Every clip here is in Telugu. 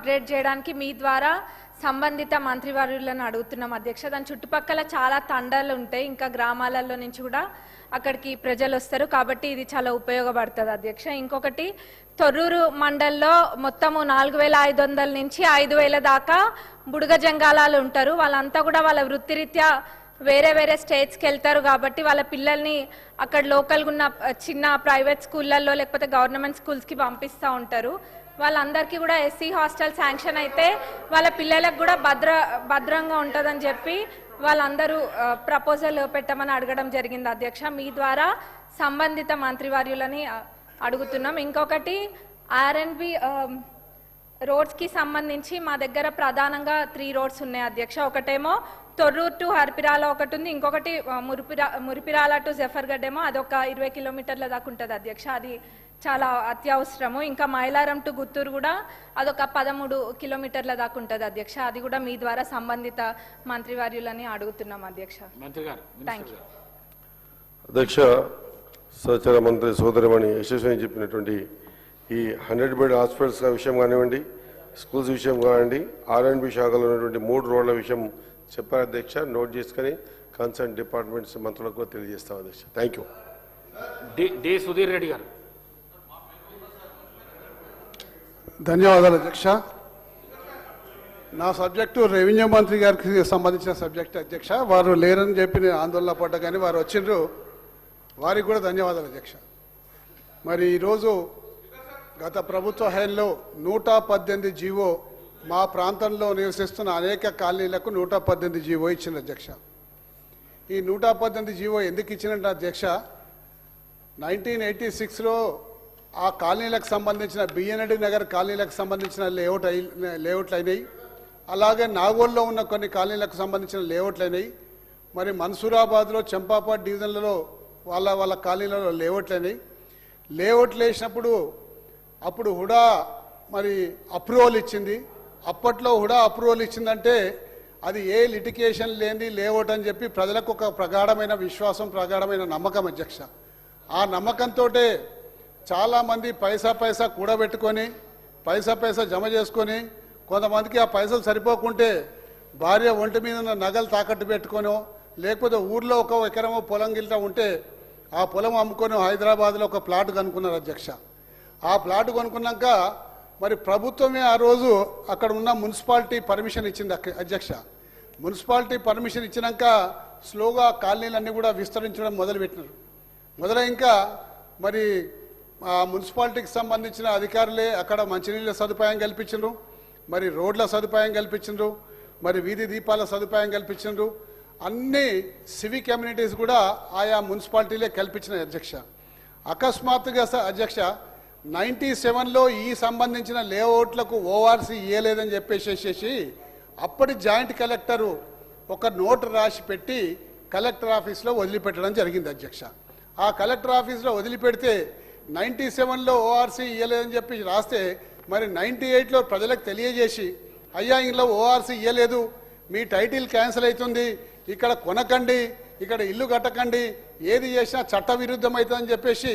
అప్గ్రేడ్ చేయడానికి మీ ద్వారా సంబంధిత మంత్రివర్యులను అడుగుతున్నాం అధ్యక్ష. దాని చుట్టుపక్కల చాలా తండాలు ఉంటాయి, ఇంకా గ్రామాలలో నుంచి కూడా అక్కడికి ప్రజలు వస్తారు, కాబట్టి ఇది చాలా ఉపయోగపడుతుంది అధ్యక్ష. ఇంకొకటి, తొర్రూరు మండల్లో మొత్తము 4500 నుంచి 5000 దాకా బుడుగ జంగాలాలు ఉంటారు. వాళ్ళంతా కూడా వాళ్ళ వృత్తిరీత్యా వేరే వేరే స్టేట్స్కి వెళ్తారు, కాబట్టి వాళ్ళ పిల్లల్ని అక్కడ లోకల్గా ఉన్న చిన్న ప్రైవేట్ స్కూళ్ళల్లో లేకపోతే గవర్నమెంట్ స్కూల్స్కి పంపిస్తూ ఉంటారు. వాళ్ళందరికీ కూడా ఎస్సీ హాస్టల్ శాంక్షన్ అయితే వాళ్ళ పిల్లలకు కూడా భద్రంగా ఉంటుందని చెప్పి వాళ్ళందరూ ప్రపోజల్ పెట్టమని అడగడం జరిగింది అధ్యక్ష. మీ ద్వారా సంబంధిత మంత్రివర్యులని అడుగుతున్నాం. ఇంకొకటి, ఆర్ఎన్బి రోడ్స్కి సంబంధించి మా దగ్గర ప్రధానంగా 3 రోడ్స్ ఉన్నాయి అధ్యక్ష. ఒకటేమో తొర్రూరు టు హర్పిరాల ఒకటి ఉంది, ఇంకొకటి మురిపిరాల టు జఫర్గఢ్ ఏమో అదొక 20 కిలోమీటర్ల దాకా ఉంటుంది అధ్యక్ష. అది చాలా అత్యవసరము. ఇంకా మైలారం టు గుత్తూరు కూడా అదొక 13 కిలోమీటర్ల దాకా ఉంటుంది అధ్యక్ష. అది కూడా మీ ద్వారా సంబంధిత మంత్రివర్యులని అడుగుతున్నాం అధ్యక్ష. థ్యాంక్ యూ అధ్యక్ష. సహచార మంత్రి సోదరిమణి యశస్విని చెప్పినటువంటి ఈ 100 బెడ్ హాస్పిటల్స్ విషయం కానివ్వండి, స్కూల్స్ విషయం కానివ్వండి, ఆర్ఎండ్బి శాఖలో ఉన్నటువంటి 3 రోడ్ల విషయం చెప్పారు అధ్యక్ష. నోట్ చేసుకుని కన్సర్న్ డిపార్ట్మెంట్స్ మంత్రులకు తెలియజేస్తాం అధ్యక్ష. Thank you. D Sudheer Reddy garu. ధన్యవాదాలు అధ్యక్ష. నా సబ్జెక్టు రెవెన్యూ మంత్రి గారికి సంబంధించిన సబ్జెక్ట్ అధ్యక్ష. వారు లేరని చెప్పి నేను ఆందోళన పడ్డా, కానీ వారు వచ్చిండ్రు, వారికి కూడా ధన్యవాదాలు అధ్యక్ష. మరి ఈరోజు గత ప్రభుత్వ హయాంలో 118 జీవో మా ప్రాంతంలో నివసిస్తున్న అనేక కాలనీలకు 118 జీవో ఇచ్చింది అధ్యక్ష. ఈ 118 జీవో ఎందుకు ఇచ్చినట్టు అధ్యక్ష, 1986లో ఆ కాలనీలకు సంబంధించిన బిఎన్ఎడి నగర్ కాలనీలకు సంబంధించిన లేఅవుట్లు అయినాయి. అలాగే నాగోల్లో ఉన్న కొన్ని కాలనీలకు సంబంధించిన లేఅవుట్లు అయినాయి. మరి మన్సూరాబాద్లో చంపాపట్ డివిజన్లలో వాళ్ళ కాలనీలలో లేఅవుట్లు అయినాయి. లేఅవుట్లు వేసినప్పుడు అప్పుడు హుడా మరి అప్రూవల్ ఇచ్చింది. అప్పట్లో హుడా అప్రూవల్ ఇచ్చిందంటే అది ఏ లిటికేషన్ లేని లేఅవుట్ అని చెప్పి ప్రజలకు ఒక ప్రగాఢమైన విశ్వాసం, ప్రగాఢమైన నమ్మకం అధ్యక్ష. ఆ నమ్మకంతో చాలామంది పైసా కూడబెట్టుకొని పైసా జమ చేసుకొని, కొంతమందికి ఆ పైసలు సరిపోకుంటే భార్య ఒంటి మీద ఉన్న నగలు తాకట్టు పెట్టుకొనో, లేకపోతే ఊర్లో 1 ఎకరమో పొలం గిల్ట ఉంటే ఆ పొలం అమ్ముకొని హైదరాబాద్లో ఒక ప్లాట్ కొనుక్కున్నారు అధ్యక్ష. ఆ ప్లాట్ కొనుక్కున్నాక మరి ప్రభుత్వమే ఆ రోజు అక్కడ ఉన్న మున్సిపాలిటీ పర్మిషన్ ఇచ్చింది అధ్యక్ష. మున్సిపాలిటీ పర్మిషన్ ఇచ్చినాక స్లోగా కాలనీలన్నీ కూడా విస్తరించడం మొదలుపెట్టినారు. ఇంకా మరి ఆ మున్సిపాలిటీకి సంబంధించిన అధికారులే అక్కడ మంచినీళ్ళ సదుపాయం కల్పించారు, మరి రోడ్ల సదుపాయం కల్పించారు, మరి వీధి దీపాల సదుపాయం కల్పించారు. అన్ని సివిక్ కమ్యూనిటీస్ కూడా ఆయా మున్సిపాలిటీలే కల్పించిన అధ్యక్ష. అకస్మాత్తుగా అధ్యక్ష 97లో ఈ సంబంధించిన లేఅవుట్లకు ఓఆర్సీ ఇవ్వలేదని చెప్పేసేసి అప్పటి జాయింట్ కలెక్టరు ఒక నోటు రాసి పెట్టి కలెక్టర్ ఆఫీస్లో వదిలిపెట్టడం జరిగింది అధ్యక్ష. ఆ కలెక్టర్ ఆఫీస్లో వదిలిపెడితే 97లో ఓఆర్సీ ఇవ్వలేదని చెప్పి రాస్తే మరి 98లో ప్రజలకు తెలియజేసి, అయ్యా ఇంట్లో ఓఆర్సీ ఇవ్వలేదు, మీ టైటిల్ క్యాన్సిల్ అవుతుంది, ఇక్కడ కొనకండి, ఇక్కడ ఇల్లు కట్టకండి, ఏది చేసినా చట్ట విరుద్ధం అవుతుందని చెప్పేసి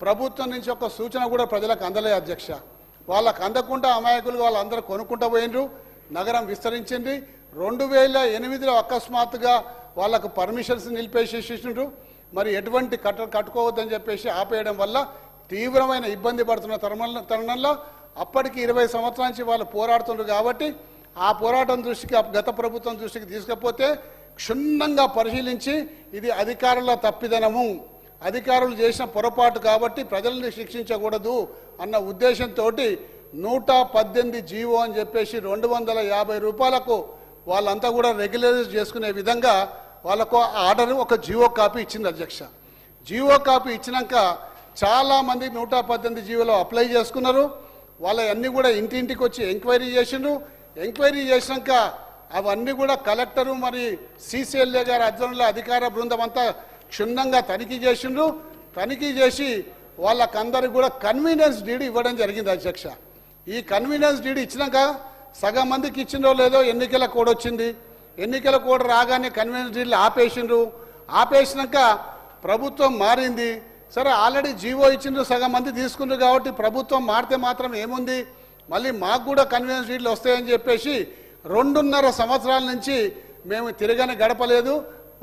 ప్రభుత్వం నుంచి ఒక సూచన కూడా ప్రజలకు అందలే అధ్యక్ష. వాళ్ళకు అందకుండా అమాయకులుగా వాళ్ళందరూ కొనుక్కుంటూ పోయినరు, నగరం విస్తరించింది. 2008లో అకస్మాత్తుగా వాళ్ళకు పర్మిషన్స్ నిలిపేసేసిండ్రు. మరి ఎటువంటి కట్టుకోవద్దని చెప్పేసి ఆపేయడం వల్ల తీవ్రమైన ఇబ్బంది పడుతున్న తరుణంలో అప్పటికి 20 సంవత్సరాల నుంచి వాళ్ళు పోరాడుతున్నారు. కాబట్టి ఆ పోరాటం దృష్టికి గత ప్రభుత్వం దృష్టికి తీసుకపోతే క్షుణ్ణంగా పరిశీలించి ఇది అధికారుల తప్పిదనము, అధికారులు చేసిన పొరపాటు కాబట్టి ప్రజల్ని శిక్షించకూడదు అన్న ఉద్దేశంతో 118 జీవో అని చెప్పేసి 250 రూపాయలకు వాళ్ళంతా కూడా రెగ్యులరైజ్ చేసుకునే విధంగా వాళ్ళకు ఆర్డర్ ఒక జీవో కాపీ ఇచ్చింది అధ్యక్ష. జీవో కాపీ ఇచ్చినాక చాలామంది 118 జీవోలో అప్లై చేసుకున్నారు. వాళ్ళ అన్నీ కూడా ఇంటింటికి వచ్చి ఎంక్వైరీ చేసిండ్రు. ఎంక్వైరీ చేసినాక అవన్నీ కూడా కలెక్టరు మరి సిసిఎల్ఏ గారి ఆధ్వర్యంలో అధికార బృందం అంతా క్షుణ్ణంగా తనిఖీ చేసిండ్రు. తనిఖీ చేసి వాళ్ళకందరికి కూడా కన్వీనియన్స్ డీడీ ఇవ్వడం జరిగింది అధ్యక్ష. ఈ కన్వీనియన్స్ డీడీ ఇచ్చినాక సగం మందికి ఇచ్చిందో లేదో ఎన్నికల కోడ్ వచ్చింది. ఎన్నికల కోడ్ రాగానే కన్వీనియన్స్ డీడీలు ఆపేసిండ్రు. ఆపేసినాక ప్రభుత్వం మారింది. సరే ఆల్రెడీ జీవో ఇచ్చిండ్రు, సగం మంది తీసుకుండ్రు కాబట్టి ప్రభుత్వం మారితే మాత్రం ఏముంది, మళ్ళీ మాకు కూడా కన్వీనియన్స్ సీట్లు వస్తాయని చెప్పేసి 2.5 సంవత్సరాల నుంచి మేము తిరగని గడపలేదు,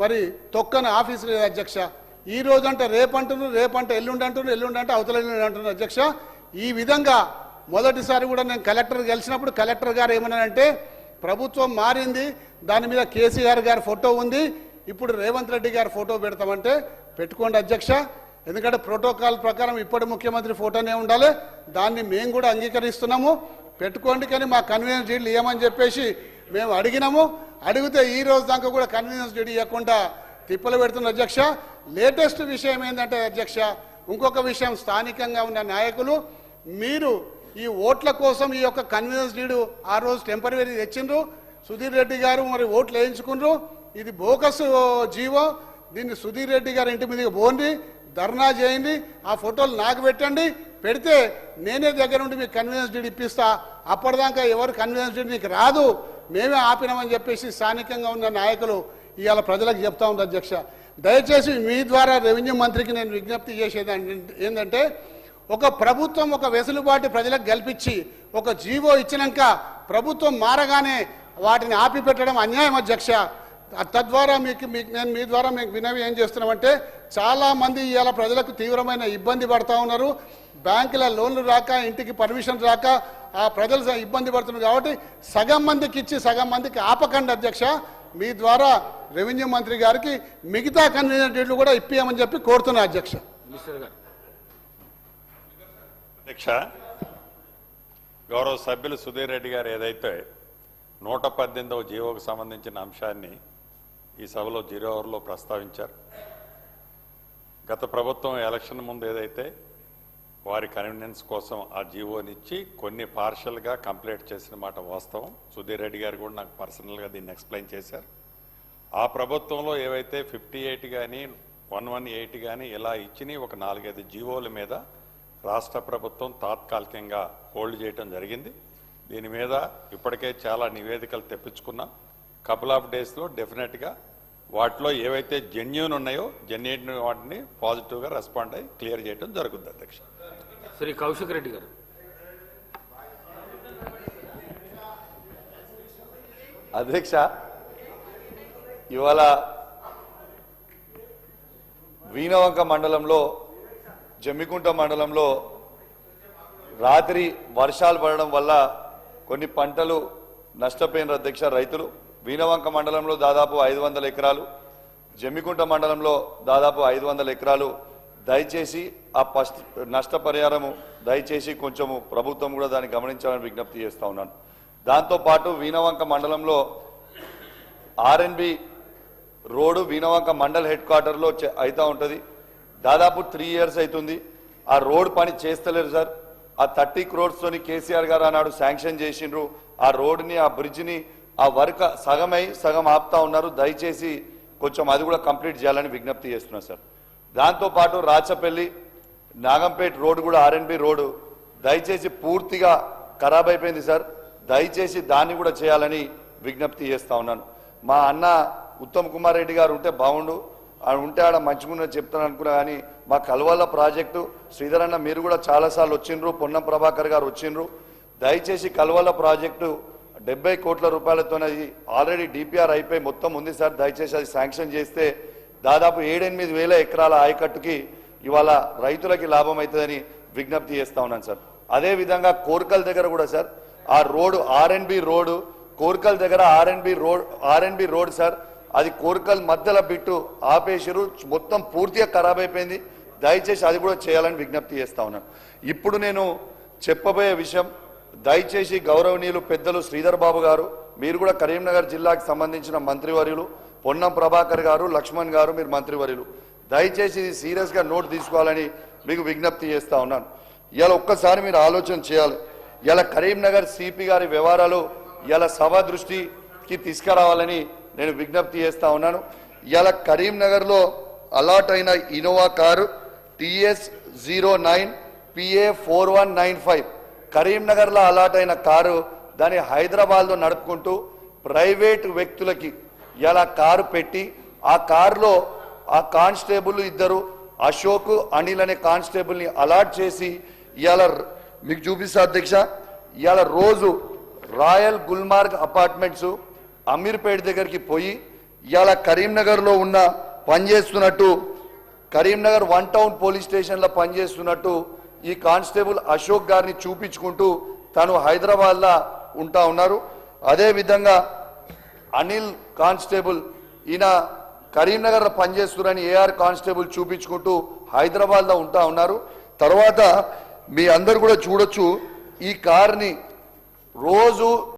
మరి తొక్కని ఆఫీసు లేదు అధ్యక్ష. ఈ రోజు అంటే రేపంటున్నారు, రేపంటే ఎల్లుండి అంటున్నారు, ఎల్లుండి అంటే అవతల ఎల్లుండి అంటున్నారు అధ్యక్ష. ఈ విధంగా మొదటిసారి కూడా నేను కలెక్టర్ కలిసినప్పుడు కలెక్టర్ గారు ఏమన్నారంటే ప్రభుత్వం మారింది, దాని మీద కేసీఆర్ గారి ఫోటో ఉంది, ఇప్పుడు రేవంత్ రెడ్డి గారి ఫోటో పెడతామంటే పెట్టుకోండి అధ్యక్ష. ఎందుకంటే ప్రోటోకాల్ ప్రకారం ఇప్పటి ముఖ్యమంత్రి ఫోటోనే ఉండాలి, దాన్ని మేము కూడా అంగీకరిస్తున్నాము, పెట్టుకోండి. కానీ మా కన్వీనియన్స్ డీడ్లు ఇవ్వమని చెప్పేసి మేము అడిగినాము. అడిగితే ఈ రోజు దాకా కూడా కన్వీనియన్స్ డీడ్ ఇవ్వకుండా తిప్పలు పెడుతున్న అధ్యక్ష. లేటెస్ట్ విషయం ఏంటంటే అధ్యక్ష, ఇంకొక విషయం, స్థానికంగా ఉన్న నాయకులు మీరు ఈ ఓట్ల కోసం ఈ యొక్క కన్వీనియన్స్ డీడ్ ఆ రోజు టెంపరరీ తెచ్చిండ్రు, సుధీర్ రెడ్డి గారు మరి ఓట్లు వేయించుకున్నారు. ఇది బోకస్ జీవో, దీన్ని సుధీర్ రెడ్డి గారి ఇంటి మీదకి పోండి, ధర్నా చేయండి, ఆ ఫోటోలు నాకు పెట్టండి, పెడితే నేనే దగ్గర నుండి మీకు కన్వీనియన్స్ డీడ్ ఇప్పిస్తా. అప్పటిదాకా ఎవరు కన్వీనియన్స్ డీడ్ నీకు రాదు, మేమే ఆపినామని చెప్పేసి స్థానికంగా ఉన్న నాయకులు ఇవాళ ప్రజలకు చెప్తా ఉంది అధ్యక్ష. దయచేసి మీ ద్వారా రెవెన్యూ మంత్రికి నేను విజ్ఞప్తి చేసేది ఏంటంటే, ఒక ప్రభుత్వం ఒక వెసులుబాటు ప్రజలకు కల్పించి ఒక జీవో ఇచ్చినాక ప్రభుత్వం మారగానే వాటిని ఆపి పెట్టడం అన్యాయం అధ్యక్ష. తద్వారా నేను మీ ద్వారా మీకు వినవి ఏం చేస్తున్నామంటే, చాలామంది ఇవాళ ప్రజలకు తీవ్రమైన ఇబ్బంది పడతా ఉన్నారు, బ్యాంకుల లోన్లు రాక, ఇంటికి పర్మిషన్ రాక ఆ ప్రజలు ఇబ్బంది పడుతున్నారు. కాబట్టి సగం మందికి ఇచ్చి సగం మందికి ఆపకండి అధ్యక్ష. మీ ద్వారా రెవెన్యూ మంత్రి గారికి మిగతా కన్వీనియన్స్ డీడ్లు కూడా ఇప్పియమని చెప్పి కోరుతున్నా అధ్యక్ష. అధ్యక్ష, గౌరవ సభ్యులు సుధీర్ రెడ్డి గారు ఏదైతే 118వ జీవోకు సంబంధించిన అంశాన్ని ఈ సభలో 0 అవర్లో ప్రస్తావించారు. గత ప్రభుత్వం ఎలక్షన్ ముందు ఏదైతే వారి కన్వీనియన్స్ కోసం ఆ జీవోనిచ్చి కొన్ని పార్షల్గా కంప్లీట్ చేసిన మాట వాస్తవం. సుధీర్ రెడ్డి గారు కూడా నాకు పర్సనల్గా దీన్ని ఎక్స్ప్లెయిన్ చేశారు. ఆ ప్రభుత్వంలో ఏవైతే 58 కానీ 118 కానీ ఇలా ఇచ్చి ఒక 4-5 జీవోల మీద రాష్ట్ర ప్రభుత్వం తాత్కాలికంగా హోల్డ్ చేయడం జరిగింది. దీని మీద ఇప్పటికే చాలా నివేదికలు తెప్పించుకున్నాం. కపుల్ ఆఫ్ డేస్లో డెఫినెట్గా వాటిలో ఏవైతే జెన్యూన్ ఉన్నాయో జెన్యూన్ వాటిని పాజిటివ్గా రెస్పాండ్ అయ్యి క్లియర్ చేయడం జరుగుతుంది అధ్యక్ష. శ్రీ కౌశిక్ రెడ్డి గారు. అధ్యక్ష, ఇవాళ వీణవంక మండలంలో, జమ్మికుంట మండలంలో రాత్రి వర్షాలు పడడం వల్ల కొన్ని పంటలు నష్టపోయిన అధ్యక్ష రైతులు. వీణవంక మండలంలో దాదాపు 500 ఎకరాలు, జమ్మికుంట మండలంలో దాదాపు 500 ఎకరాలు. దయచేసి ఆ నష్టపరిహారము దయచేసి కొంచెము ప్రభుత్వం కూడా దాన్ని గమనించాలని విజ్ఞప్తి చేస్తా ఉన్నాను. దాంతోపాటు వీణవంక మండలంలో R and B road Veenavanka mandal head క్వార్టర్లో అవుతూ ఉంటుంది. దాదాపు 3 years అవుతుంది. ఆ రోడ్ పని చేస్తలేరు సార్. ఆ 30 crores తోని కేసీఆర్ గారు అన్నాడు శాంక్షన్ చేసిండ్రు. ఆ రోడ్ని, ఆ బ్రిడ్జ్ని, ఆ వర్క్ సగమై సగం ఆపుతా ఉన్నారు. దయచేసి కొంచెం అది కూడా కంప్లీట్ చేయాలని విజ్ఞప్తి చేస్తున్నా సార్. దాంతోపాటు రాచపల్లి నాగంపేట రోడ్డు కూడా ఆర్ఎన్బి రోడ్డు దయచేసి పూర్తిగా ఖరాబ్ అయిపోయింది సార్. దయచేసి దాన్ని కూడా చేయాలని విజ్ఞప్తి చేస్తా ఉన్నాను. మా అన్న ఉత్తమ్ కుమార్ రెడ్డి గారు ఉంటే బాగుండు, ఉంటే ఆడ మంచిగా చెప్తాను అనుకున్నా. కానీ మా కల్వల్ల ప్రాజెక్టు శ్రీధర్ అన్న మీరు కూడా చాలాసార్లు వచ్చిండ్రు, పొన్నం ప్రభాకర్ గారు వచ్చిండ్రు. దయచేసి కల్వల్ల ప్రాజెక్టు 70 కోట్ల రూపాయలతో ఆల్రెడీ డిపిఆర్ అయిపోయి మొత్తం ఉంది సార్. దయచేసి అది శాంక్షన్ చేస్తే దాదాపు 7-8 వేల ఎకరాల ఆయకట్టుకి ఇవాళ రైతులకి లాభం అవుతుందని విజ్ఞప్తి చేస్తా ఉన్నాను సార్. అదేవిధంగా కోర్కల్ దగ్గర కూడా సార్ ఆ రోడ్డు ఆర్ఎన్బి రోడ్డు కోర్కల్ దగ్గర ఆర్ఎన్బి రోడ్ సార్, అది కోర్కల్ మధ్యలో బిట్టు ఆపేసిరు, మొత్తం పూర్తిగా ఖరాబ్ అయిపోయింది. దయచేసి అది కూడా చేయాలని విజ్ఞప్తి చేస్తా ఉన్నాను. ఇప్పుడు నేను చెప్పబోయే విషయం దయచేసి గౌరవనీయులు పెద్దలు శ్రీధర్ బాబు గారు, మీరు కూడా కరీంనగర్ జిల్లాకు సంబంధించిన మంత్రివర్యులు, పొన్నం ప్రభాకర్ గారు, లక్ష్మణ్ గారు, మీరు మంత్రివర్యులు, దయచేసి ఇది సీరియస్గా నోట్ తీసుకోవాలని మీకు విజ్ఞప్తి చేస్తా ఉన్నాను. ఇలా ఒక్కసారి మీరు ఆలోచన చేయాలి. ఇలా కరీంనగర్ సిపి గారి వ్యవహారాలు ఇలా సభ దృష్టికి తీసుకురావాలని నేను విజ్ఞప్తి చేస్తా ఉన్నాను. ఇలా కరీంనగర్లో అలాట్ అయిన ఇన్నోవా కారు TS09 PA 4195 కరీంనగర్లో అలాట్ అయిన కారు దాన్ని హైదరాబాద్లో నడుపుకుంటూ ప్రైవేట్ వ్యక్తులకి ఇలా కారు పెట్టి ఆ కారులో ఆ కానిస్టేబుల్ ఇద్దరు అశోక్ అనిల్ అనే కానిస్టేబుల్ని అలాట్ చేసి ఇవాళ మీకు చూపిస్తా అధ్యక్ష. ఇవాళ రోజు రాయల్ గుల్మార్గ్ అపార్ట్మెంట్స్ అమీర్పేట్ దగ్గరికి పోయి ఇవాళ కరీంనగర్లో ఉన్న పనిచేస్తున్నట్టు కరీంనగర్ 1 టౌన్ పోలీస్ స్టేషన్లో పనిచేస్తున్నట్టు ఈ కానిస్టేబుల్ అశోక్ గారిని చూపించుకుంటూ తను హైదరాబాద్లో ఉంటా ఉన్నారు. అదేవిధంగా అనిల్ కానిస్టేబుల్ ఈయన కరీంనగర్లో పనిచేస్తున్నారని ఏఆర్ కానిస్టేబుల్ చూపించుకుంటూ హైదరాబాద్లో ఉంటా ఉన్నారు. తర్వాత మీ అందరు కూడా చూడొచ్చు ఈ కార్ని రోజు